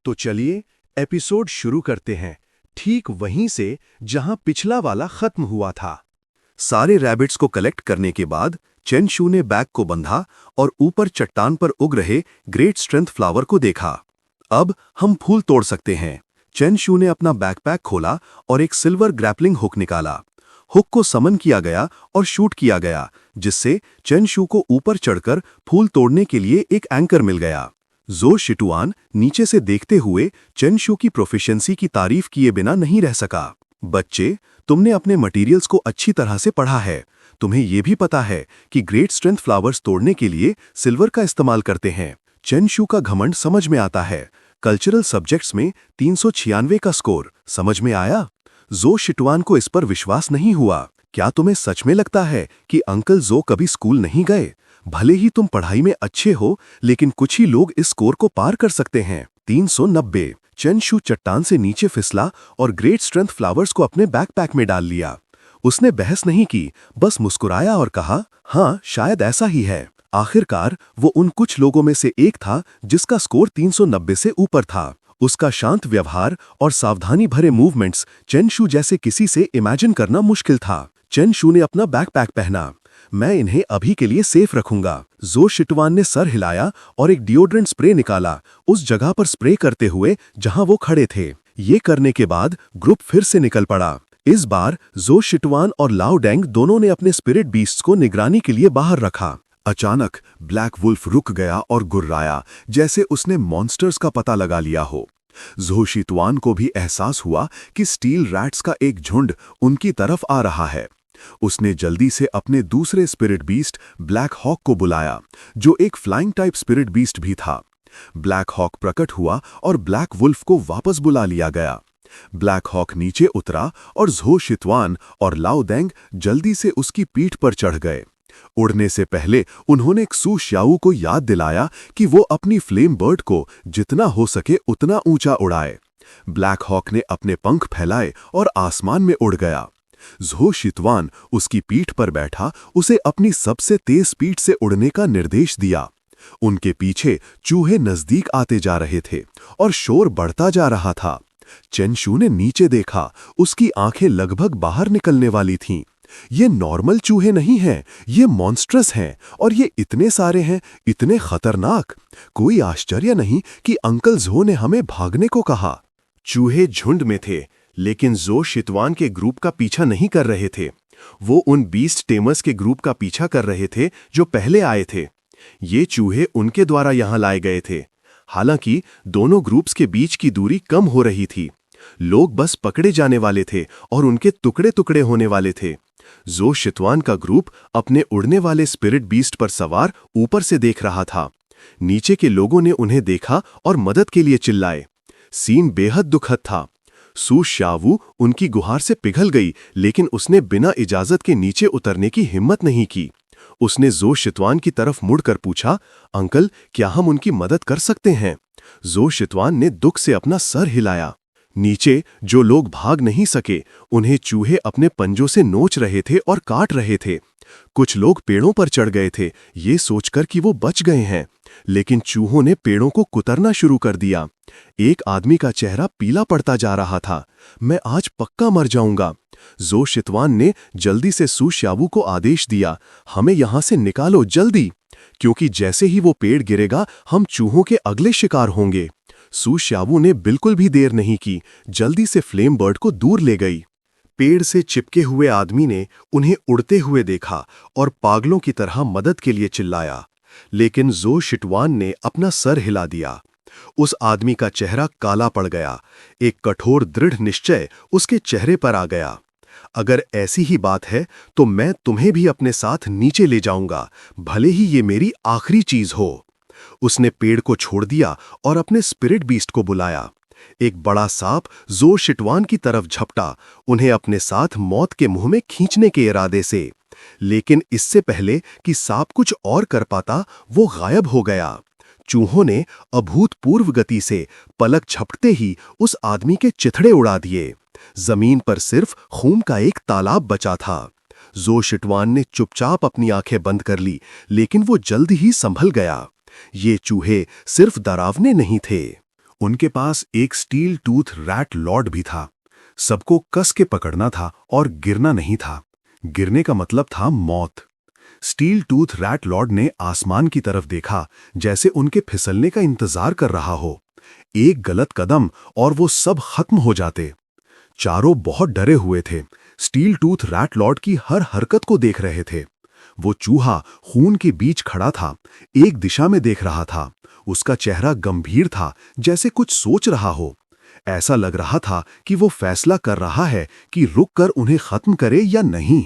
तो चलिए एपिसोड शुरू करते हैं, ठीक वहीं से जहां पिछला वाला खत्म हुआ था। सारे रैबिट्स को कलेक्ट करने के बाद चेनशू ने बैग को बंधा और ऊपर चट्टान पर उग रहे ग्रेट स्ट्रेंथ फ्लावर को देखा। अब हम फूल तोड़ सकते हैं। चेनशू ने अपना बैकपैक खोला और एक सिल्वर ग्रैपलिंग हुक निकाला। हुक को समन किया गया और शूट किया गया, जिससे चेनशू को ऊपर चढ़कर फूल तोड़ने के लिए एक एंकर मिल गया। ज़ो शिटुआन नीचे से देखते हुए चेनशू की प्रोफिशिएंसी की तारीफ किए बिना नहीं रह सका। बच्चे, तुमने अपने मटेरियल्स को अच्छी तरह से पढ़ा है। तुम्हें यह भी पता है कि ग्रेट स्ट्रेंथ फ्लावर्स तोड़ने के लिए सिल्वर का इस्तेमाल करते हैं। चेनशू का घमंड समझ में आता है। कल्चरल सब्जेक्ट्स में 396 का स्कोर समझ में आया। ज़ो शिटुआन को इस पर विश्वास नहीं हुआ। क्या तुम्हें सच में लगता है कि अंकल ज़ो कभी स्कूल नहीं गए? भले ही तुम पढ़ाई में अच्छे हो, लेकिन कुछ ही लोग इस स्कोर को पार कर सकते हैं। 390। चेनशू चट्टान से नीचे फिसला और ग्रेट स्ट्रेंथ फ्लावर्स को अपने बैकपैक में डाल लिया। उसने बहस नहीं की, बस मुस्कुराया और कहा, हाँ, शायद ऐसा ही है। आखिरकार वो उन कुछ लोगों में से एक था जिसका स्कोर 390 से ऊपर था। उसका शांत व्यवहार और सावधानी भरे मूवमेंट्स चेनशू जैसे किसी से इमेजिन करना मुश्किल था। चेनशू ने अपना बैकपैक पहना। मैं इन्हें अभी के लिए सेफ रखूंगा। ज़ो शिटुआन ने सर हिलाया और एक डिओड्रेंट स्प्रे निकाला, उस जगह पर स्प्रे करते हुए जहां वो खड़े थे। ये करने के बाद ग्रुप फिर से निकल पड़ा। इस बार ज़ो शिटुआन और लाओ डेंग दोनों ने अपने स्पिरिट बीस्ट्स को निगरानी के लिए बाहर रखा। अचानक ब्लैक वुल्फ रुक गया और गुर्राया, जैसे उसने मॉन्स्टर्स का पता लगा लिया हो। ज़ो शिटुआन को भी एहसास हुआ कि स्टील रैट्स का एक झुंड उनकी तरफ आ रहा है। उसने जल्दी से अपने दूसरे स्पिरिट बीस्ट ब्लैक हॉक को बुलाया, जो एक फ्लाइंग टाइप स्पिरिट बीस्ट भी था। ब्लैक हॉक प्रकट हुआ और ब्लैक वुल्फ को वापस बुला लिया गया। ब्लैक हॉक नीचे उतरा और ज़ो शिटुआन और लाओ डेंग जल्दी से उसकी पीठ पर चढ़ गए। उड़ने से पहले उन्होंने क्सू श्याऊ को याद दिलाया कि वो अपनी फ्लेम बर्ड को जितना हो सके उतना ऊंचा उड़ाए। ब्लैक हॉक ने अपने पंख फैलाए और आसमान में उड़ गया। ज़ो शिटुआन उसकी पीठ पर बैठा उसे अपनी सबसे तेज स्पीड से उड़ने का निर्देश दिया। उनके पीछे चूहे नजदीक आते जा रहे थे और शोर बढ़ता जा रहा था। चेनशू ने नीचे देखा, उसकी आंखें लगभग बाहर निकलने वाली थीं। ये नॉर्मल चूहे नहीं हैं, ये मॉन्स्ट्रस हैं, और ये इतने सारे हैं, इतने खतरनाक। कोई आश्चर्य नहीं कि अंकल ज़ो ने हमें भागने को कहा। चूहे झुंड में थे, लेकिन ज़ो शिटुआन के ग्रुप का पीछा नहीं कर रहे थे। वो उन बीस्ट टेमर्स के ग्रुप का पीछा कर रहे थे जो पहले आए थे। ये चूहे उनके द्वारा यहां लाए गए थे। हालांकि दोनों ग्रुप्स के बीच की दूरी कम हो रही थी। लोग बस पकड़े जाने वाले थे और उनके टुकड़े टुकड़े होने वाले थे। ज़ो शिटुआन का ग्रुप अपने उड़ने वाले स्पिरिट बीस्ट पर सवार ऊपर से देख रहा था। नीचे के लोगों ने उन्हें देखा और मदद के लिए चिल्लाए। सीन बेहद दुखद था। सू शावू उनकी गुहार से पिघल गई, लेकिन उसने बिना इजाजत के नीचे उतरने की हिम्मत नहीं की। उसने ज़ो शिटुआन की तरफ मुड़कर पूछा, अंकल, क्या हम उनकी मदद कर सकते हैं? ज़ो शिटुआन ने दुख से अपना सर हिलाया। नीचे जो लोग भाग नहीं सके, उन्हें चूहे अपने पंजों से नोच रहे थे और काट रहे थे। कुछ लोग पेड़ों पर चढ़ गए थे, ये सोचकर कि वो बच गए हैं, लेकिन चूहों ने पेड़ों को कुतरना शुरू कर दिया। एक आदमी का चेहरा पीला पड़ता जा रहा था। मैं आज पक्का मर जाऊंगा। ज़ो शिटुआन ने जल्दी से सू श्यावू को आदेश दिया, हमें यहां से निकालो जल्दी, क्योंकि जैसे ही वो पेड़ गिरेगा हम चूहों के अगले शिकार होंगे। सू श्यावू ने बिल्कुल भी देर नहीं की, जल्दी से फ्लेम बर्ड को दूर ले गई। पेड़ से चिपके हुए आदमी ने उन्हें उड़ते हुए देखा और पागलों की तरह मदद के लिए चिल्लाया, लेकिन ज़ो शिटुआन ने अपना सर हिला दिया। उस आदमी का चेहरा काला पड़ गया। एक कठोर दृढ़ निश्चय उसके चेहरे पर आ गया। अगर ऐसी ही बात है तो मैं तुम्हें भी अपने साथ नीचे ले जाऊंगा, भले ही ये मेरी आखिरी चीज हो। उसने पेड़ को छोड़ दिया और अपने स्पिरिट बीस्ट को बुलाया। एक बड़ा सांप ज़ो शिटुआन की तरफ झपटा, उन्हें अपने साथ मौत के मुंह में खींचने के इरादे से। लेकिन इससे पहले कि सांप कुछ और कर पाता, वो गायब हो गया। चूहों ने अभूतपूर्व गति से पलक झपटते ही उस आदमी के चिथड़े उड़ा दिए। जमीन पर सिर्फ खून का एक तालाब बचा था। ज़ो शिटुआन ने चुपचाप अपनी आंखें बंद कर ली, लेकिन वो जल्द ही संभल गया। ये चूहे सिर्फ डरावने नहीं थे, उनके पास एक स्टील टूथ रैट लॉर्ड भी था। सबको कस के पकड़ना था और गिरना नहीं था। गिरने का मतलब था मौत। स्टील टूथ रैट लॉर्ड ने आसमान की तरफ देखा, जैसे उनके फिसलने का इंतजार कर रहा हो। एक गलत कदम और वो सब खत्म हो जाते। चारों बहुत डरे हुए थे, स्टील टूथ रैट लॉर्ड की हर हरकत को देख रहे थे। वो चूहा खून के बीच खड़ा था, एक दिशा में देख रहा था। उसका चेहरा गंभीर था, जैसे कुछ सोच रहा हो। ऐसा लग रहा था कि वो फैसला कर रहा है कि रुककर उन्हें खत्म करे या नहीं।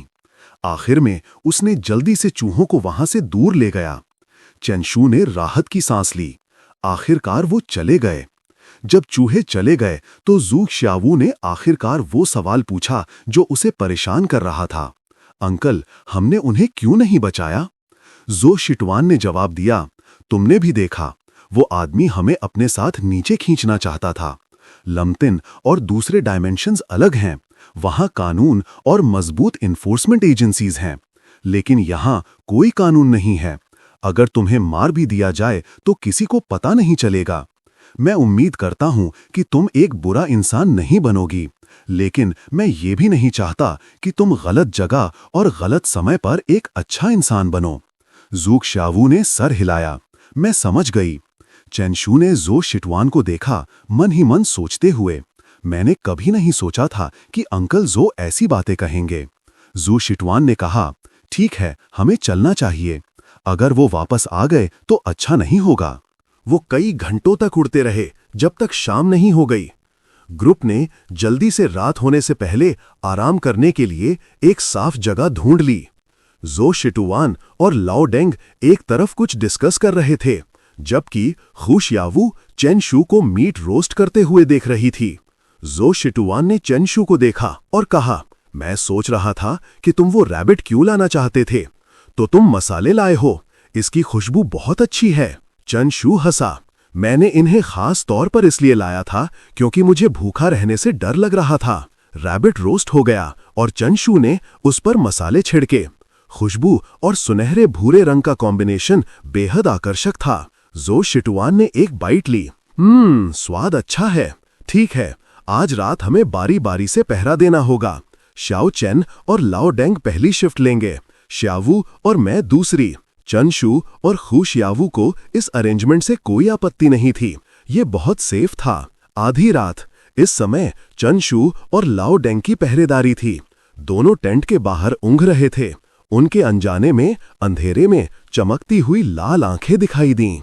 आखिर में उसने जल्दी से चूहों को वहां से दूर ले गया। चेंशू ने राहत की सांस ली। आखिरकार वो चले गए। जब चूहे चले गए तो जू श्यावू ने आखिरकार वो सवाल पूछा जो उसे परेशान कर रहा था। अंकल, हमने उन्हें क्यों नहीं बचाया? जो शिटवान ने जवाब दिया, तुमने भी देखा, वो आदमी हमें अपने साथ नीचे खींचना चाहता था। लमतिन और दूसरे डायमेंशंस अलग हैं। वहां कानून और मजबूत इन्फोर्समेंट एजेंसीज हैं, लेकिन यहां कोई कानून नहीं है। अगर तुम्हें मार भी दिया जाए तो किसी को पता नहीं चलेगा। मैं उम्मीद करता हूं कि तुम एक बुरा इंसान नहीं बनोगी, लेकिन मैं ये भी नहीं चाहता कि तुम गलत जगह और गलत समय पर एक अच्छा इंसान बनो। जूक श्यावू ने सर हिलाया। मैं समझ गई। चेंशू ने जो शिटवान को देखा, मन ही मन सोचते हुए, मैंने कभी नहीं सोचा था कि अंकल जो ऐसी बातें कहेंगे। जू शिटवान ने कहा, ठीक है, हमें चलना चाहिए। अगर वो वापस आ गए तो अच्छा नहीं होगा। वो कई घंटों तक उड़ते रहे, जब तक शाम नहीं हो गई। ग्रुप ने जल्दी से रात होने से पहले आराम करने के लिए एक साफ जगह ढूंढ ली। जो शिटुवान और लाओ डेंग एक तरफ कुछ डिस्कस कर रहे थे, जबकि खुशयावू चेंशू को मीट रोस्ट करते हुए देख रही थी। जो शिटुवान ने चेंशू को देखा और कहा, मैं सोच रहा था कि तुम वो रैबिट क्यों लाना चाहते थे, तो तुम मसाले लाए हो। इसकी खुशबू बहुत अच्छी है। चेंशू हंसा। मैंने इन्हें खास तौर पर इसलिए लाया था क्योंकि मुझे भूखा रहने से डर लग रहा था। रैबिट रोस्ट हो गया और चेंशू ने उस पर मसाले छिड़के। खुशबू और सुनहरे भूरे रंग का कॉम्बिनेशन बेहद आकर्षक था। जो शिटुआन ने एक बाइट ली। स्वाद अच्छा है। ठीक है, आज रात हमें बारी बारी से पहरा देना होगा। श्याओ चेन और लाओ डेंग पहली शिफ्ट लेंगे, श्यावू और मैं दूसरी। चेंशू और खुशयावू को इस अरेंजमेंट से कोई आपत्ति नहीं थी। ये बहुत सेफ था। आधी रात, इस समय चेंशू और लाओ डेंग की पहरेदारी थी। दोनों टेंट के बाहर ऊँघ रहे थे। उनके अनजाने में अंधेरे में चमकती हुई लाल आंखें दिखाई दीं।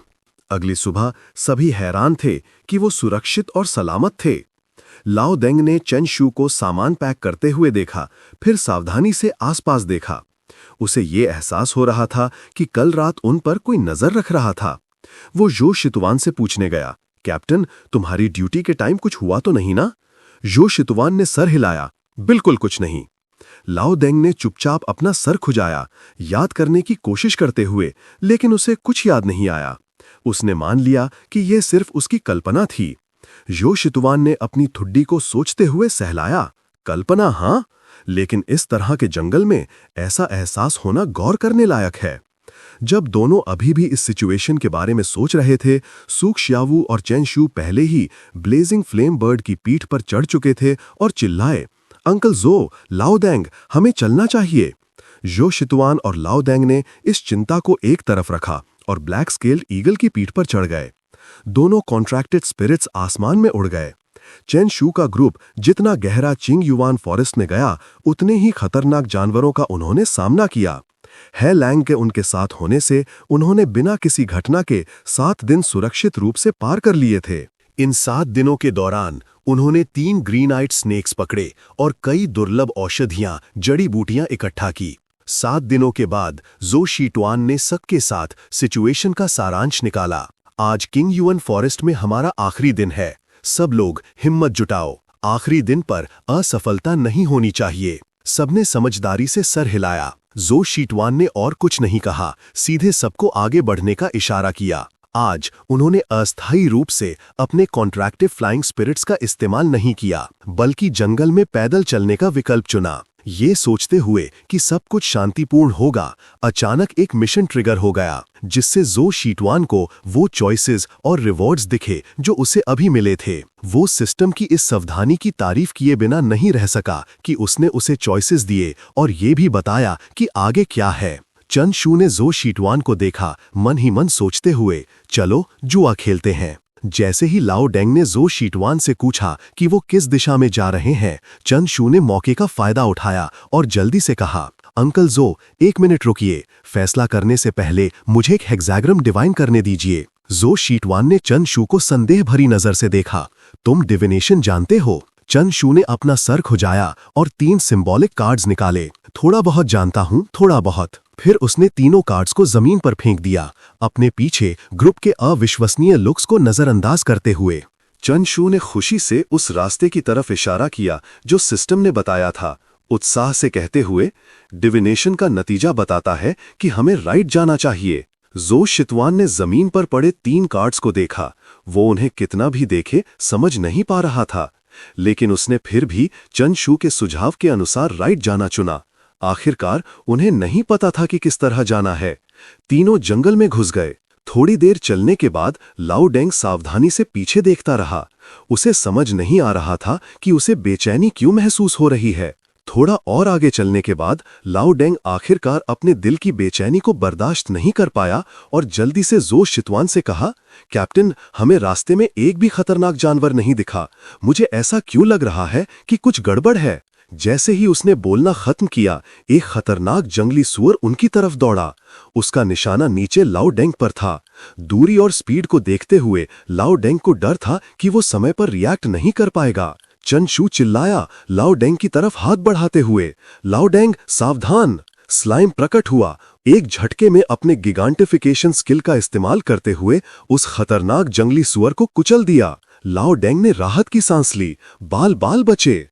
अगली सुबह सभी हैरान थे कि वो सुरक्षित और सलामत थे। लाओ डेंग ने चेंशू को सामान पैक करते हुए देखा, फिर सावधानी से आसपास देखा। उसे ये एहसास हो रहा था कि कल रात उन पर कोई नजर रख रहा था। वो जो शितवान से पूछने गया, कैप्टन, तुम्हारी ड्यूटी के टाइम कुछ हुआ तो नहीं ना? जो शितवान ने सर हिलाया, बिल्कुल कुछ नहीं। लाओ डेंग ने चुपचाप अपना सर खुजाया, याद करने की कोशिश करते हुए, लेकिन उसे कुछ याद नहीं आया। उसने मान लिया कि यह सिर्फ उसकी कल्पना थी। जो शितवान ने अपनी ठुड्डी को सोचते हुए सहलाया, कल्पना हाँ, लेकिन इस तरह के जंगल में ऐसा एहसास होना गौर करने लायक है। जब दोनों अभी भी इस सिचुएशन के बारे में सोच रहे थे, सुक्श्यावू और चेंशू पहले ही ब्लेजिंग फ्लेम बर्ड की पीठ पर चढ़ चुके थे और चिल्लाए, अंकल जो, लाओ डेंग, हमें चलना चाहिए। जो शितवान और लाओ डेंग ने इस चिंता को एक तरफ रखा और ब्लैक स्केल्ड ईगल की पीठ पर चढ़ गए। दोनों कॉन्ट्रैक्टेड स्पिरिट्स आसमान में उड़ गए। चेंशू का ग्रुप जितना गहरा चिंग युवान फॉरेस्ट में गया, उतने ही खतरनाक जानवरों का उन्होंने सामना किया। है लैंग के उनके साथ होने से उन्होंने बिना किसी घटना के 7 दिन सुरक्षित रूप से पार कर लिए थे। इन 7 दिनों के दौरान उन्होंने 3 ग्रीन आइट स्नेक्स पकड़े और कई दुर्लभ औषधियां, जड़ी बूटियां इकट्ठा की। 7 दिनों के बाद जो शीटवान ने सबके साथ सिचुएशन का सारांश निकाला। आज किंग युआन फॉरेस्ट में हमारा आखिरी दिन है। सब लोग हिम्मत जुटाओ। आखिरी दिन पर असफलता नहीं होनी चाहिए। सबने समझदारी से सर हिलाया। जो शीटवान ने और कुछ नहीं कहा, सीधे सबको आगे बढ़ने का इशारा किया। आज उन्होंने अस्थायी रूप से अपने कॉन्ट्रैक्टिव फ्लाइंग स्पिरिट्स का इस्तेमाल नहीं किया, बल्कि जंगल में पैदल चलने का विकल्प चुना। ये सोचते हुए कि सब कुछ शांतिपूर्ण होगा, अचानक एक मिशन ट्रिगर हो गया, जिससे जो शीटवान को वो चॉइसेस और रिवॉर्ड्स दिखे जो उसे अभी मिले थे। वो सिस्टम की इस सावधानी की तारीफ किए बिना नहीं रह सका कि उसने उसे चॉइसेस दिए और ये भी बताया कि आगे क्या है। चन शू ने जो शीटवान को देखा, मन ही मन सोचते हुए, चलो जुआ खेलते हैं। जैसे ही लाओ डेंग ने जो शीटवान से पूछा कि वो किस दिशा में जा रहे हैं, चन शू ने मौके का फायदा उठाया और जल्दी से कहा, अंकल जो, 1 मिनट रुकिए, फैसला करने से पहले मुझे एक हेक्साग्राम डिवाइन करने दीजिए। जो शीटवान ने चन शू को संदेह भरी नजर से देखा। तुम डिविनेशन जानते हो? चन शू ने अपना सर खुजाया और 3 सिंबॉलिक कार्ड्स निकाले। थोड़ा बहुत जानता हूं, थोड़ा बहुत। फिर उसने तीनों कार्ड्स को जमीन पर फेंक दिया, अपने पीछे ग्रुप के अविश्वसनीय लुक्स को नजरअंदाज करते हुए। चन शू ने खुशी से उस रास्ते की तरफ इशारा किया जो सिस्टम ने बताया था, उत्साह से कहते हुए, डिविनेशन का नतीजा बताता है कि हमें राइट जाना चाहिए। जो शीतवान ने जमीन पर पड़े 3 कार्ड्स को देखा। वो उन्हें कितना भी देखे समझ नहीं पा रहा था, लेकिन उसने फिर भी चन शू के सुझाव के अनुसार राइट जाना चुना। आखिरकार उन्हें नहीं पता था कि किस तरह जाना है। तीनों जंगल में घुस गए। थोड़ी देर चलने के बाद लाओ डेंग सावधानी से पीछे देखता रहा। उसे समझ नहीं आ रहा था कि उसे बेचैनी क्यों महसूस हो रही है। थोड़ा और आगे चलने के बाद लाओ डेंग आखिरकार अपने दिल की बेचैनी को बर्दाश्त नहीं कर पाया और जल्दी से जो शीतवान से कहा, कैप्टन, हमें रास्ते में एक भी खतरनाक जानवर नहीं दिखा। मुझे ऐसा क्यों लग रहा है कि कुछ गड़बड़ है। जैसे ही उसने बोलना खत्म किया, एक खतरनाक जंगली सूअर उनकी तरफ दौड़ा। उसका निशाना नीचे लाओ डेंग पर था। दूरी और स्पीड को देखते हुए लाओ डेंग को डर था कि वो समय पर रिएक्ट नहीं कर पाएगा। चन शू चिल्लाया, लाओ डेंग की तरफ हाथ बढ़ाते हुए, लाओ डेंग सावधान। स्लाइम प्रकट हुआ, एक झटके में अपने गिगांटिफिकेशन स्किल का इस्तेमाल करते हुए उस खतरनाक जंगली सूअर को कुचल दिया। लाओ डेंग ने राहत की सांस ली, बाल बाल बचे।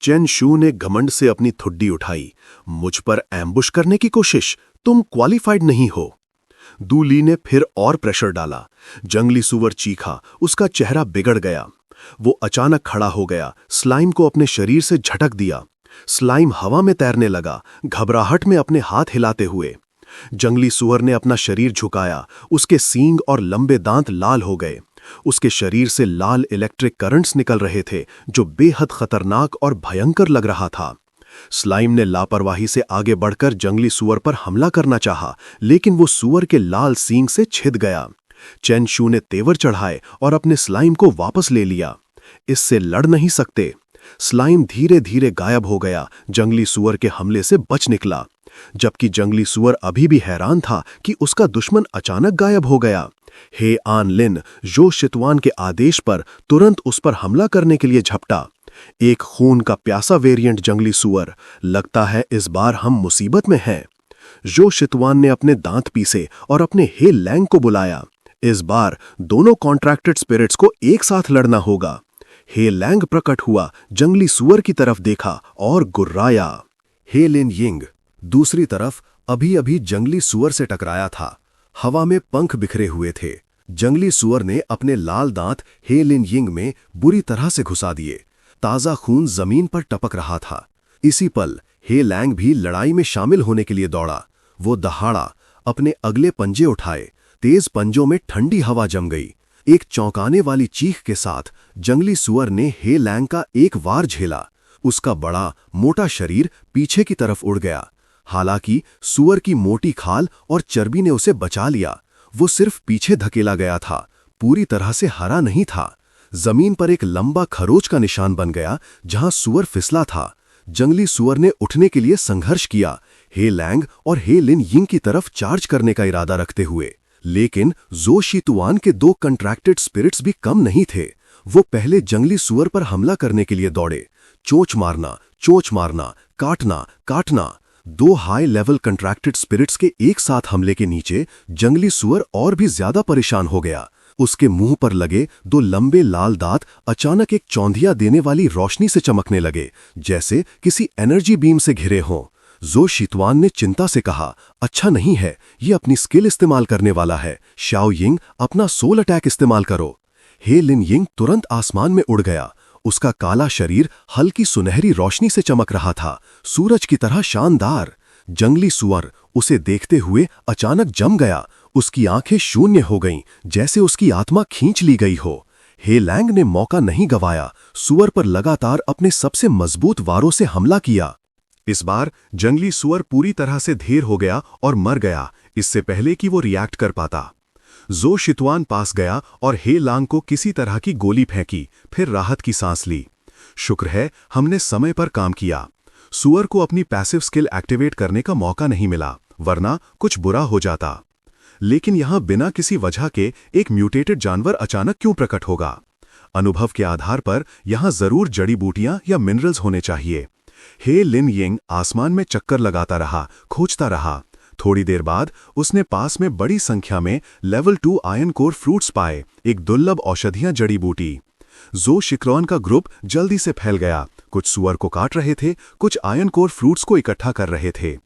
चेन शू ने घमंड से अपनी ठुड्डी उठाई, मुझ पर एम्बुश करने की कोशिश, तुम क्वालिफाइड नहीं हो। दू ली ने फिर और प्रेशर डाला। जंगली सूअर चीखा, उसका चेहरा बिगड़ गया। वो अचानक खड़ा हो गया, स्लाइम को अपने शरीर से झटक दिया। स्लाइम हवा में तैरने लगा, घबराहट में अपने हाथ हिलाते हुए। जंगली सूअर ने अपना शरीर झुकाया, उसके सींग और लंबे दांत लाल हो गए। उसके शरीर से लाल इलेक्ट्रिक करंट्स निकल रहे थे जो बेहद खतरनाक और भयंकर लग रहा था। स्लाइम ने लापरवाही से आगे बढ़कर जंगली सूअर पर हमला करना चाहा, लेकिन वो सूअर के लाल सींग से छिद गया। चेन शू ने तेवर चढ़ाए और अपने स्लाइम को वापस ले लिया। इससे लड़ नहीं सकते। स्लाइम धीरे धीरे गायब हो गया, जंगली सूअर के हमले से बच निकला। जबकि जंगली सूअर अभी भी हैरान था कि उसका दुश्मन अचानक गायब हो गया। हे आन लिन जो शीतवान के आदेश पर तुरंत उस पर हमला करने के लिए झपटा। एक खून का प्यासा वेरिएंट जंगली सूअर, लगता है इस बार हम मुसीबत में हैं। जो शीतवान ने अपने दांत पीसे और अपने हे लैंग को बुलाया। इस बार दोनों कॉन्ट्रैक्टेड स्पिरिट्स को एक साथ लड़ना होगा। हे लैंग प्रकट हुआ, जंगली सूअर की तरफ देखा और गुर्राया। हे लिन यिंग दूसरी तरफ अभी अभी जंगली सूअर से टकराया था। हवा में पंख बिखरे हुए थे। जंगली सूअर ने अपने लाल दांत हे लिन यिंग में बुरी तरह से घुसा दिए। ताजा खून जमीन पर टपक रहा था। इसी पल हे लैंग भी लड़ाई में शामिल होने के लिए दौड़ा। वो दहाड़ा, अपने अगले पंजे उठाए। तेज पंजों में ठंडी हवा जम गई। एक चौंकाने वाली चीख के साथ जंगली सूअर ने हे लैंग का एक वार झेला। उसका बड़ा मोटा शरीर पीछे की तरफ उड़ गया। हालांकि सूअर की मोटी खाल और चर्बी ने उसे बचा लिया। वो सिर्फ पीछे धकेला गया था, पूरी तरह से हरा नहीं था। जमीन पर एक लंबा खरोच का निशान बन गया जहां सूअर फिसला था। जंगली सूअर ने उठने के लिए संघर्ष किया, हे लैंग और हे लिन यिंग की तरफ चार्ज करने का इरादा रखते हुए। लेकिन जो शीतुआन के 2 कंट्रैक्टेड स्पिरिट्स भी कम नहीं थे। वो पहले जंगली सूअर पर हमला करने के लिए दौड़े। चोंच मारना, काटना काटना। 2 हाई लेवल कंट्रैक्टेड स्पिरिट्स के एक साथ हमले के नीचे जंगली सूअर और भी ज्यादा परेशान हो गया। उसके मुंह पर लगे 2 लंबे लाल दांत अचानक एक चौंधिया देने वाली रोशनी से चमकने लगे, जैसे किसी एनर्जी बीम से घिरे हों। जो शीतवान ने चिंता से कहा, अच्छा नहीं है, ये अपनी स्किल इस्तेमाल करने वाला है। शाओ यिंग, अपना सोल अटैक इस्तेमाल करो। हे लिन यिंग तुरंत आसमान में उड़ गया उसका काला शरीर हल्की सुनहरी रोशनी से चमक रहा था, सूरज की तरह शानदार। जंगली सुअर उसे देखते हुए अचानक जम गया। उसकी आंखें शून्य हो गईं, जैसे उसकी आत्मा खींच ली गई हो। हे लैंग ने मौका नहीं गंवाया, सुअर पर लगातार अपने सबसे मजबूत वारों से हमला किया। इस बार जंगली सुअर पूरी तरह से ढेर हो गया और मर गया, इससे पहले कि वो रिएक्ट कर पाता। जो शितवान पास गया और हे लांग को किसी तरह की गोली फेंकी, फिर राहत की सांस ली। शुक्र है हमने समय पर काम किया। सुअर को अपनी पैसिव स्किल एक्टिवेट करने का मौका नहीं मिला, वरना कुछ बुरा हो जाता। लेकिन यहां बिना किसी वजह के एक म्यूटेटेड जानवर अचानक क्यों प्रकट होगा? अनुभव के आधार पर यहां जरूर जड़ी बूटियां या मिनरल्स होने चाहिए। हे लिन यिंग आसमान में चक्कर लगाता रहा, खोजता रहा। थोड़ी देर बाद उसने पास में बड़ी संख्या में लेवल 2 आयन कोर फ्रूट्स पाए, एक दुर्लभ औषधियां जड़ी बूटी। जो शिक्रॉन का ग्रुप जल्दी से फैल गया, कुछ सुअर को काट रहे थे, कुछ आयन कोर फ्रूट्स को इकट्ठा कर रहे थे।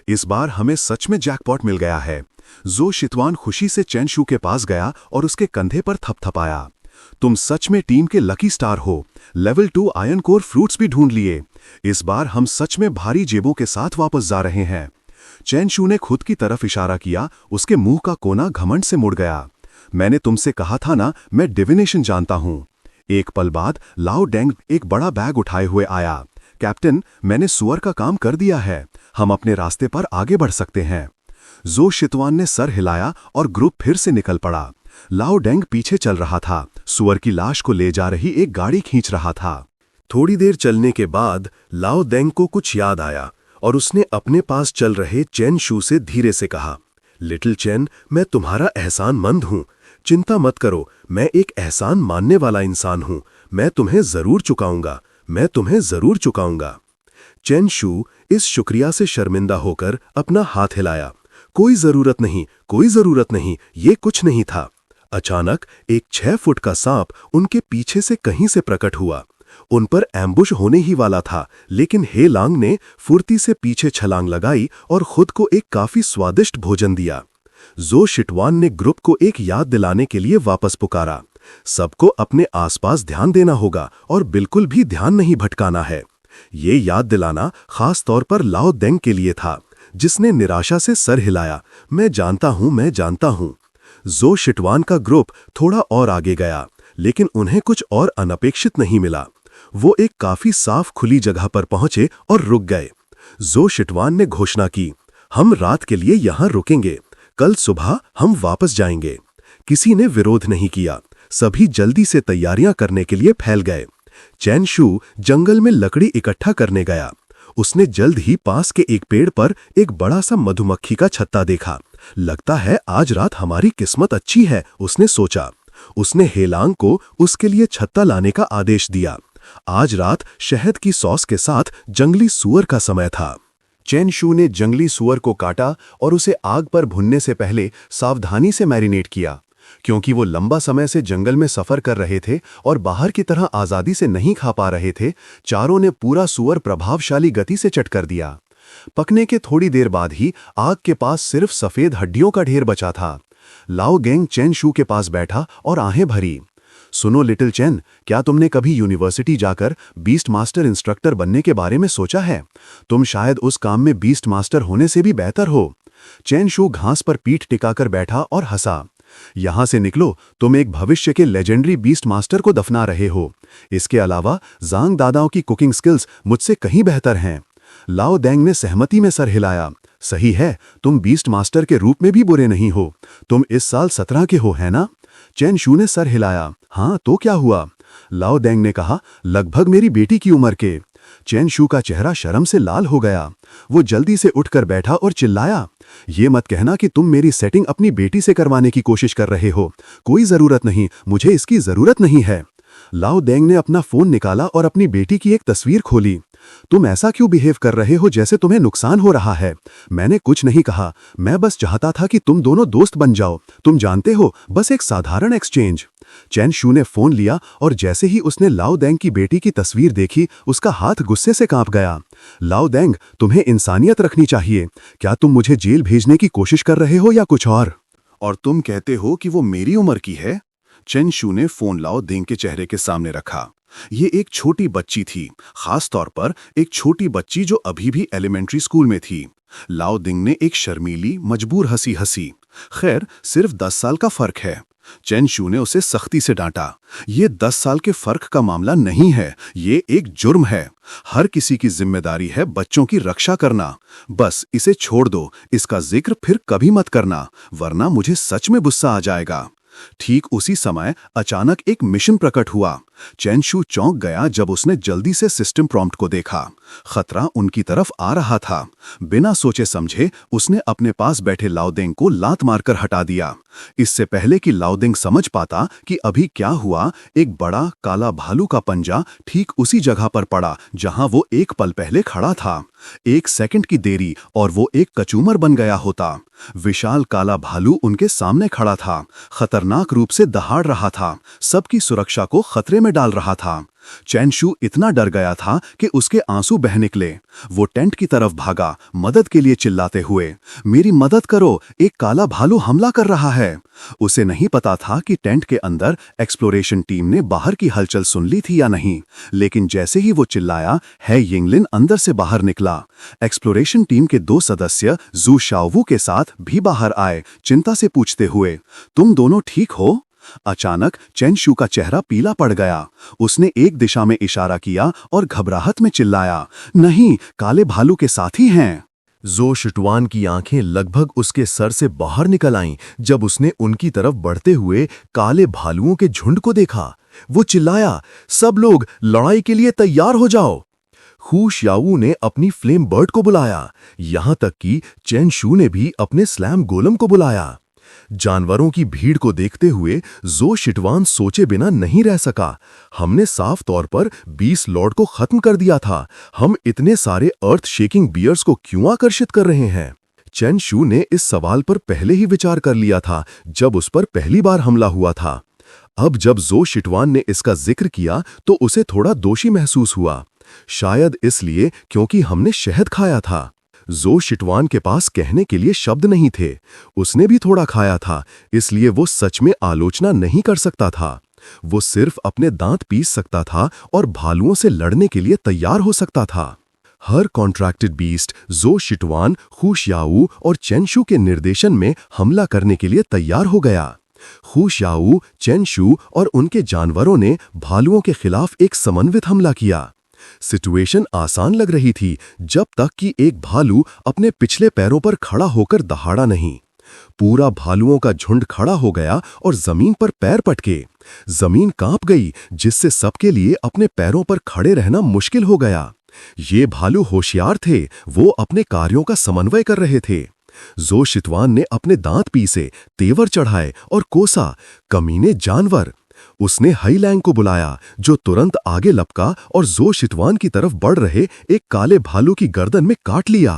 इस बार हमें सच में जैकपॉट मिल गया है। जो शितवान खुशी से चेन शू के पास गया और उसके कंधे पर थपथपाया। तुम सच में टीम के लकी स्टार हो, लेवल 2 आयन कोर फ्रूट्स भी ढूंढ लिए। इस बार हम सच में भारी जेबों के साथ वापस जा रहे हैं। चेन शू ने खुद की तरफ इशारा किया, उसके मुंह का कोना घमंड से मुड़ गया। मैंने तुमसे कहा था ना, मैं डिविनेशन जानता हूं। एक पल बाद लाओ डेंग एक बड़ा बैग उठाए हुए आया। कैप्टन, मैंने सुअर का काम कर दिया है, हम अपने रास्ते पर आगे बढ़ सकते हैं। जो शितवान ने सर हिलाया और ग्रुप फिर से निकल पड़ा। लाओ डेंग पीछे चल रहा था, सुअर की लाश को ले जा रही एक गाड़ी खींच रहा था। थोड़ी देर चलने के बाद लाओ डेंग को कुछ याद आया और उसने अपने पास चल रहे चेन शू से धीरे से कहा, लिटिल चेन, मैं तुम्हारा एहसानमंद हूं। चिंता मत करो, मैं एक एहसान मानने वाला इंसान हूं। मैं तुम्हें जरूर चुकाऊंगा, मैं तुम्हें जरूर चुकाऊंगा। चेन शू इस शुक्रिया से शर्मिंदा होकर अपना हाथ हिलाया। कोई जरूरत नहीं, कोई जरूरत नहीं, ये कुछ नहीं था। अचानक एक 6 फुट का सांप उनके पीछे से कहीं से प्रकट हुआ। उन पर एम्बुश होने ही वाला था, लेकिन हे लांग ने फुर्ती से पीछे छलांग लगाई और खुद को एक काफी स्वादिष्ट भोजन दिया। जो शिटवान ने ग्रुप को एक याद दिलाने के लिए वापस पुकारा, सबको अपने आसपास ध्यान देना होगा और बिल्कुल भी ध्यान नहीं भटकाना है। ये याद दिलाना खास तौर पर लाओ डेंग के लिए था, जिसने निराशा से सर हिलाया। मैं जानता हूं, मैं जानता हूं। जो शिटवान का ग्रुप थोड़ा और आगे गया, लेकिन उन्हें कुछ और अनपेक्षित नहीं मिला। वो एक काफी साफ खुली जगह पर पहुंचे और रुक गए। जो शिटवान ने घोषणा की, हम रात के लिए यहां रुकेंगे, कल सुबह हम वापस जाएंगे। किसी ने विरोध नहीं किया, सभी जल्दी से तैयारियां करने के लिए फैल गए। चेन शू जंगल में लकड़ी इकट्ठा करने गया। उसने जल्द ही पास के एक पेड़ पर एक बड़ा सा मधुमक्खी का छत्ता देखा। लगता है आज रात हमारी किस्मत अच्छी है, उसने सोचा। उसने हेलांग को उसके लिए छत्ता लाने का आदेश दिया। आज रात शहद की सॉस के साथ जंगली सुअर का समय था। चेन शू ने जंगली सुअर को काटा और उसे आग पर भुनने से पहले सावधानी से मैरिनेट किया। क्योंकि वो लंबा समय से जंगल में सफर कर रहे थे और बाहर की तरह आजादी से नहीं खा पा रहे थे, चारों ने पूरा सुअर प्रभावशाली गति से चट कर दिया। पकने के थोड़ी देर बाद ही आग के पास सिर्फ सफेद हड्डियों का ढेर बचा था। लाओ गेंग चेन शू के पास बैठा और आहें भरी। सुनो लिटिल चेन, क्या तुमने कभी यूनिवर्सिटी जाकर बीस्ट मास्टर इंस्ट्रक्टर बनने के बारे में सोचा है? तुम शायद उस काम में बीस्ट मास्टर होने से भी बेहतर हो। चेन शू घास पर पीठ टिकाकर बैठा और हंसा। यहां से निकलो, तुम एक भविष्य के लेजेंडरी बीस्ट मास्टर को दफना रहे हो। इसके अलावा जांग दादाओं की कुकिंग स्किल्स मुझसे कहीं बेहतर हैं। लाओ डेंग ने सहमति में सर हिलाया। सही है, तुम बीस्ट मास्टर के रूप में भी बुरे नहीं हो। तुम इस साल 17 के हो, है ना? चेन शू ने सर हिलाया। हाँ, तो क्या हुआ? लाओ डेंग ने कहा, लगभग मेरी बेटी की उम्र के। चेन शू का चेहरा शर्म से लाल हो गया। वो जल्दी से उठकर बैठा और चिल्लाया, ये मत कहना कि तुम मेरी सेटिंग अपनी बेटी से करवाने की कोशिश कर रहे हो। कोई जरूरत नहीं, मुझे इसकी जरूरत नहीं है। लाओ डेंग ने अपना फोन निकाला और अपनी बेटी की एक तस्वीर खोली। तुम ऐसा क्यों बिहेव कर रहे हो जैसे तुम्हें नुकसान हो रहा है? मैंने कुछ नहीं कहा, मैं बस चाहता था कि तुम दोनों दोस्त बन जाओ। तुम जानते हो, बस एक साधारण एक्सचेंज। चेन शू ने फोन लिया और जैसे ही उसने लाओ डेंग की बेटी की तस्वीर देखी, उसका हाथ गुस्से से कांप गया। लाओ डेंग, तुम्हें इंसानियत रखनी चाहिए। क्या तुम मुझे जेल भेजने की कोशिश कर रहे हो या कुछ और? और तुम कहते हो कि वो मेरी उम्र की है? चेन शू ने फोन लाओ डेंग के चेहरे के सामने रखा। ये एक छोटी बच्ची थी, खास तौर पर एक छोटी बच्ची जो अभी भी एलिमेंट्री स्कूल में थी। लाओ दिंग ने एक शर्मीली, मजबूर हंसी हंसी। खैर, सिर्फ 10 साल का फर्क है। चेन शू ने उसे सख्ती से डांटा। ये 10 साल के फर्क का मामला नहीं है, ये एक जुर्म है। हर किसी की जिम्मेदारी है बच्चों की रक्षा करना। बस इसे छोड़ दो, इसका जिक्र फिर कभी मत करना, वरना मुझे सच में गुस्सा आ जाएगा। ठीक उसी समय अचानक एक मिशन प्रकट हुआ। चेन शू चौंक गया जब उसने जल्दी से सिस्टम प्रॉम्प्ट को देखा। खतरा उनकी तरफ आ रहा था। बिना सोचे समझे उसने अपने पास बैठे लाओदिंग को लात मारकर हटा दिया। इससे पहले कि लाओदिंग समझ पाता कि अभी क्या हुआ, एक बड़ा काला भालू का पंजा ठीक उसी जगह पर पड़ा जहां वो एक पल पहले खड़ा था। 1 सेकंड की देरी और वो एक कचूमर बन गया होता। विशाल काला भालू उनके सामने खड़ा था, खतरनाक रूप से दहाड़ रहा था, सबकी सुरक्षा को खतरे में डाल रहा था। चेन शू इतना डर गया था कि उसके आंसू बह निकले। वो टेंट की तरफ भागा, मदद के लिए चिल्लाते हुए, मेरी मदद करो, एक काला भालू हमला कर रहा है। उसे नहीं पता था कि टेंट के अंदर एक्सप्लोरेशन टीम ने बाहर की हलचल सुन ली थी या नहीं, लेकिन जैसे ही वो चिल्लाया, है यिंगलिन अंदर से बाहर निकला। एक्सप्लोरेशन टीम के 2 सदस्य जू शाओवू के साथ भी बाहर आए, चिंता से पूछते हुए, तुम दोनों ठीक हो? अचानक चेन शू का चेहरा पीला पड़ गया। उसने एक दिशा में इशारा किया और घबराहट में चिल्लाया, नहीं, काले भालू के साथी हैं। ज़ो शिटवान की आंखें लगभग उसके सर से बाहर निकल आईं जब उसने उनकी तरफ बढ़ते हुए काले भालुओं के झुंड को देखा। वो चिल्लाया, सब लोग लड़ाई के लिए तैयार हो जाओ। हू शियाओ ने अपनी फ्लेम बर्ड को बुलाया, यहां तक कि चेन शू ने भी अपने स्लैम गोलम को बुलाया। जानवरों की भीड़ को देखते हुए ज़ो शिटवान सोचे बिना नहीं रह सका। हमने साफ तौर पर 20 लॉर्ड को खत्म कर दिया था, हम इतने सारे अर्थ शेकिंग बियर्स को क्यों आकर्षित कर रहे हैं? चेन शू ने इस सवाल पर पहले ही विचार कर लिया था जब उस पर पहली बार हमला हुआ था। अब जब ज़ो शिटवान ने इसका जिक्र किया तो उसे थोड़ा दोषी महसूस हुआ, शायद इसलिए क्योंकि हमने शहद खाया था। ज़ो शिटवान के पास कहने के लिए शब्द नहीं थे। उसने भी थोड़ा खाया था, इसलिए वो सच में आलोचना नहीं कर सकता था। वो सिर्फ अपने दांत पीस सकता था और भालुओं से लड़ने के लिए तैयार हो सकता था। हर कॉन्ट्रैक्टेड बीस्ट ज़ो शिटवान, हू शियाओ और चेन शू के निर्देशन में हमला करने के लिए तैयार हो गया। हू शियाओ, चेन शू और उनके जानवरों ने भालुओं के खिलाफ एक समन्वित हमला किया। सिचुएशन आसान लग रही थी जब तक कि एक भालू अपने पिछले पैरों पर खड़ा होकर दहाड़ा नहीं। पूरा भालुओं का झुंड खड़ा हो गया और जमीन पर पैर पटके। जमीन कांप गई, जिससे सबके लिए अपने पैरों पर खड़े रहना मुश्किल हो गया। ये भालू होशियार थे, वो अपने कार्यों का समन्वय कर रहे थे। ज़ो शिटवान ने अपने दांत पीसे, तेवर चढ़ाए और कोसा, कमीने जानवर। उसने हाईलैंग को बुलाया, जो तुरंत आगे लपका और ज़ो शिटवान की तरफ बढ़ रहे एक काले भालू की गर्दन में काट लिया।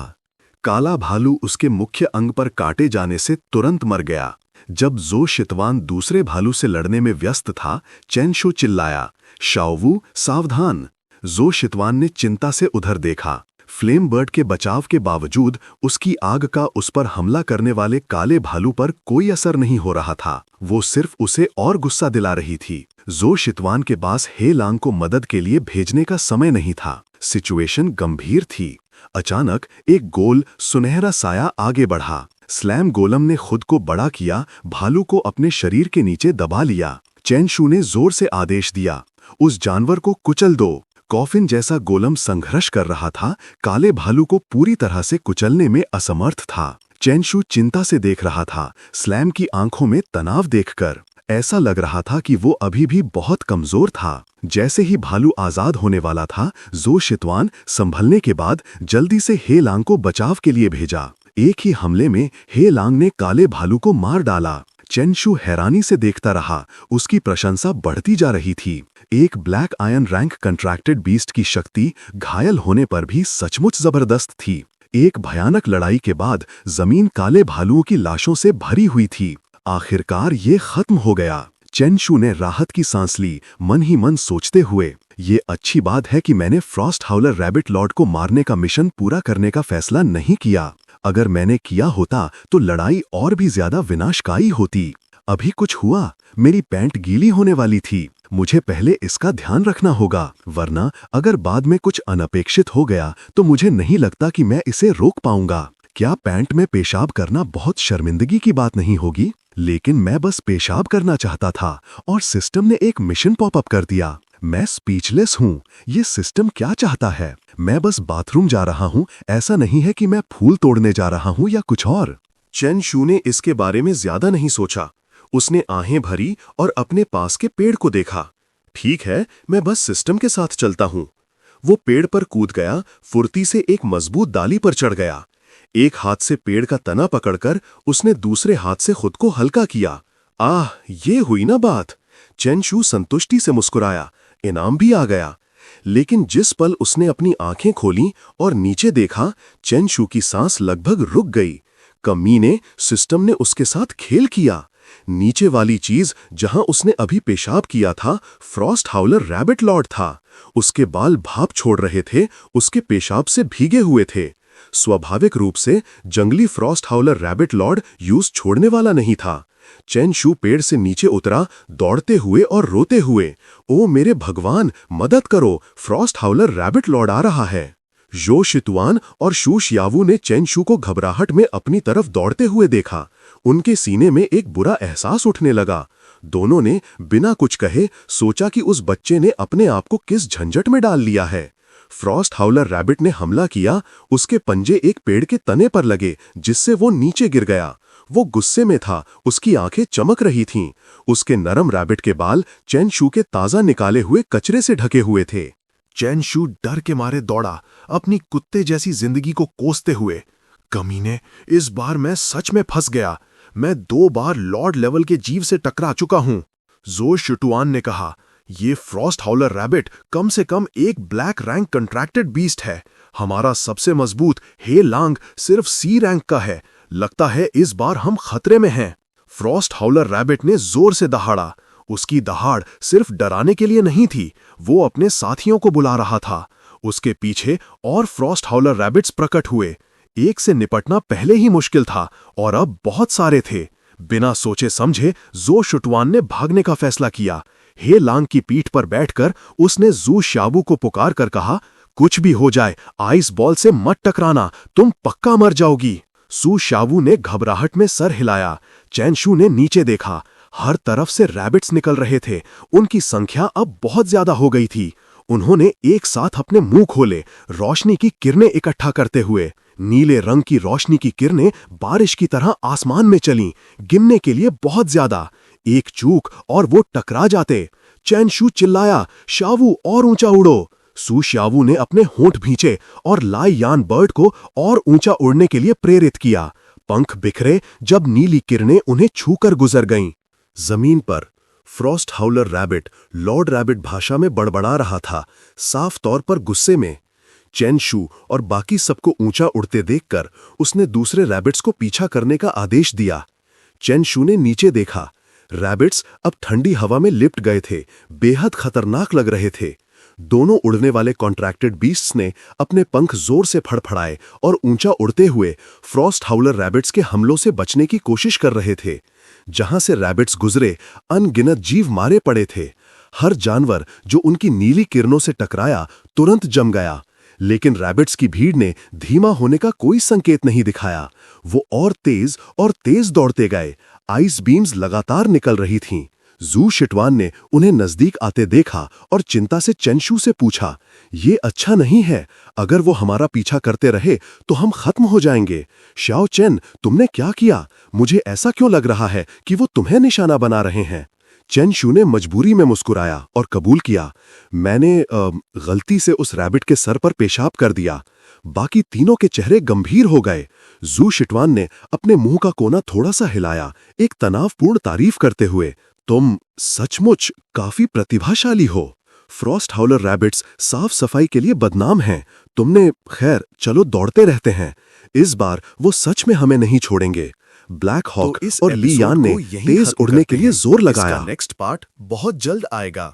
काला भालू उसके मुख्य अंग पर काटे जाने से तुरंत मर गया। जब ज़ो शिटवान दूसरे भालू से लड़ने में व्यस्त था, चेन शू चिल्लाया, शाओवू, सावधान। ज़ो शिटवान ने चिंता से उधर देखा। फ्लेम बर्ड के बचाव के बावजूद उसकी आग का उस पर हमला करने वाले काले भालू पर कोई असर नहीं हो रहा था। वो सिर्फ उसे और गुस्सा दिला रही थी। ज़ो शिटवान के पास हे लांग को मदद के लिए भेजने का समय नहीं था। सिचुएशन गंभीर थी। अचानक एक गोल सुनहरा साया आगे बढ़ा। स्लैम गोलम ने खुद को बड़ा किया, भालू को अपने शरीर के नीचे दबा लिया। चेन शू ने जोर से आदेश दिया, उस जानवर को कुचल दो। कॉफिन जैसा गोलम संघर्ष कर रहा था, काले भालू को पूरी तरह से कुचलने में असमर्थ था। चेन शू चिंता से देख रहा था, स्लैम की आंखों में तनाव देखकर। ऐसा लग रहा था कि वो अभी भी बहुत कमजोर था। जैसे ही भालू आजाद होने वाला था, ज़ो शिटवान संभलने के बाद जल्दी से हे लांग को बचाव के लिए भेजा। एक ही हमले में हे लांग ने काले भालू को मार डाला। चेन शू हैरानी से देखता रहा, उसकी प्रशंसा बढ़ती जा रही थी। एक black ion rank contracted beast की शक्ति घायल होने पर भी सचमुच जबरदस्त थी। एक भयानक लड़ाई के बाद जमीन काले भालुओं की लाशों से भरी हुई थी। आखिरकार ये खत्म हो गया। चेन शू ने राहत की सांस ली, मन ही मन सोचते हुए, ये अच्छी बात है कि मैंने फ्रॉस्ट हाउलर रैबिट लॉर्ड को मारने का मिशन पूरा करने का फैसला नहीं किया। अगर मैंने किया होता तो लड़ाई और भी ज्यादा विनाशकारी होती। अभी कुछ हुआ, मेरी पैंट गीली होने वाली थी। मुझे पहले इसका ध्यान रखना होगा, वरना अगर बाद में कुछ अनपेक्षित हो गया तो मुझे नहीं लगता कि मैं इसे रोक पाऊंगा। क्या पैंट में पेशाब करना बहुत शर्मिंदगी की बात नहीं होगी? लेकिन मैं बस पेशाब करना चाहता था और सिस्टम ने एक मिशन पॉपअप कर दिया। मैं स्पीचलेस हूँ। ये सिस्टम क्या चाहता है? मैं बस बाथरूम जा रहा हूँ, ऐसा नहीं है कि मैं फूल तोड़ने जा रहा हूँ या कुछ और। चेन शू ने इसके बारे में ज्यादा नहीं सोचा। उसने आहें भरी और अपने पास के पेड़ को देखा। ठीक है, मैं बस सिस्टम के साथ चलता हूँ। वो पेड़ पर कूद गया, फुर्ती से एक मजबूत डाली पर चढ़ गया। एक हाथ से पेड़ का तना पकड़कर उसने दूसरे हाथ से खुद को हल्का किया। आह, ये हुई ना बात। चेन शू संतुष्टि से मुस्कुराया। इनाम भी आ गया। लेकिन जिस पल उसने अपनी आंखें खोलीं और नीचे देखा, चेन शू की सांस लगभग रुक गई। कमीने, सिस्टम ने उसके साथ खेल किया। नीचे वाली चीज जहां उसने अभी पेशाब किया था, फ्रॉस्ट हाउलर रैबिट लॉर्ड था। उसके बाल भाप छोड़ रहे थे, उसके पेशाब से भीगे हुए थे। स्वाभाविक रूप से जंगली Frost howler rabbit Lord use छोड़ने वाला नहीं था। चेन शू पेड़ से नीचे उतरा, दौड़ते हुए और रोते हुए। ओ मेरे भगवान, मदद करो, फ्रॉस्ट हाउलर रैबिट लॉर्ड आ रहा है। यो शितुआन और शू शियावू ने चेन शू को घबराहट में अपनी तरफ दौड़ते हुए देखा। उनके सीने में एक बुरा एहसास उठने लगा। दोनों ने बिना कुछ कहे सोचा कि उस बच्चे ने अपने आप को किस झंझट में डाल लिया है। फ्रॉस्ट हाउलर रैबिट ने हमला किया। उसके पंजे एक पेड़ के तने पर लगे, जिससे वो नीचे गिर गया। वो गुस्से में था, उसकी आंखें चमक रही थीं। उसके नरम रैबिट के बाल चेन शू के ताजा निकाले हुए कचरे से ढके हुए थे। चेन शू डर के मारे दौड़ा, अपनी कुत्ते जैसी जिंदगी को कोसते हुए। कमीने, इस बार मैं सच में फंस गया। मैं 2 बार लॉर्ड लेवल के जीव से टकरा चुका हूं। जो शिटुआन ने कहा, ये फ्रॉस्ट हाउलर रैबिट कम से कम एक ब्लैक रैंक कंट्रैक्टेड बीस्ट है। हमारा सबसे मजबूत हे लांग सिर्फ सी रैंक का है। लगता है इस बार हम खतरे में हैं। फ्रॉस्ट हाउलर रैबिट ने जोर से दहाड़ा। उसकी दहाड़ सिर्फ डराने के लिए नहीं थी, वो अपने साथियों को बुला रहा था। उसके पीछे और फ्रॉस्ट हाउलर रैबिट्स प्रकट हुए। एक से निपटना पहले ही मुश्किल था और अब बहुत सारे थे। बिना सोचे समझे जो शुटवान ने भागने का फैसला किया। हे लांग की पीठ पर बैठकर उसने जू शाबू को पुकार कर कहा, कुछ भी हो जाए आइस बॉल से मत टकराना, तुम पक्का मर जाओगी। सू शावू ने घबराहट में सर हिलाया। चैन शू ने नीचे देखा। हर तरफ से रैबिट्स निकल रहे थे। उनकी संख्या अब बहुत ज्यादा हो गई थी। उन्होंने एक साथ अपने मुंह खोले, रोशनी की किरणें इकट्ठा करते हुए। नीले रंग की रोशनी की किरणें बारिश की तरह आसमान में चलीं, गिनने के लिए बहुत ज्यादा। एक चूक और वो टकरा जाते। चैन शू चिल्लाया, शावू और ऊंचा उड़ो। सू शावू ने अपने होंठ भींचे और लाई यान बर्ड को और ऊंचा उड़ने के लिए प्रेरित किया। पंख बिखरे जब नीली किरणें उन्हें छूकर गुजर गईं। जमीन पर Frost howler rabbit Lord rabbit भाषा में बड़बड़ा रहा था, साफ तौर पर गुस्से में। चेन शू और बाकी सबको ऊंचा उड़ते देखकर उसने दूसरे रैबिट्स को पीछा करने का आदेश दिया। चेन शू ने नीचे देखा। रैबिट्स अब ठंडी हवा में लिपट गए थे, बेहद खतरनाक लग रहे थे। दोनों उड़ने वाले कॉन्ट्रैक्टेड बीस्ट्स ने अपने पंख जोर से फड़फड़ाए और ऊंचा उड़ते हुए फ्रॉस्ट हाउलर रैबिट्स के हमलों से बचने की कोशिश कर रहे थे। जहां से रैबिट्स गुजरे, अनगिनत जीव मारे पड़े थे। हर जानवर जो उनकी नीली किरणों से टकराया तुरंत जम गया। लेकिन रैबिट्स की भीड़ ने धीमा होने का कोई संकेत नहीं दिखाया। वो और तेज दौड़ते गए। आइस बीम्स लगातार निकल रही थीं। जू शिटवान ने उन्हें नजदीक आते देखा और चिंता से चेन शू से पूछा, ये अच्छा नहीं है। अगर वो हमारा पीछा करते रहे तो हम खत्म हो जाएंगे। शाओ चेन, तुमने क्या किया? मुझे ऐसा क्यों लग रहा है कि वो तुम्हें निशाना बना रहे हैं? चेन शू ने मजबूरी में मुस्कुराया और कबूल किया, मैंने गलती से उस रैबिट के सर पर पेशाब कर दिया। बाकी तीनों के चेहरे गंभीर हो गए। जू शिटवान ने अपने मुंह का कोना थोड़ा सा हिलाया, एक तनावपूर्ण तारीफ करते हुए, तुम सचमुच काफी प्रतिभाशाली हो। फ्रॉस्ट हाउलर रैबिट्स साफ सफाई के लिए बदनाम हैं। तुमने खैर, चलो दौड़ते रहते हैं। इस बार वो सच में हमें नहीं छोड़ेंगे। ब्लैक हॉक और ली यान ने तेज उड़ने के लिए जोर लगाया। नेक्स्ट पार्ट बहुत जल्द आएगा।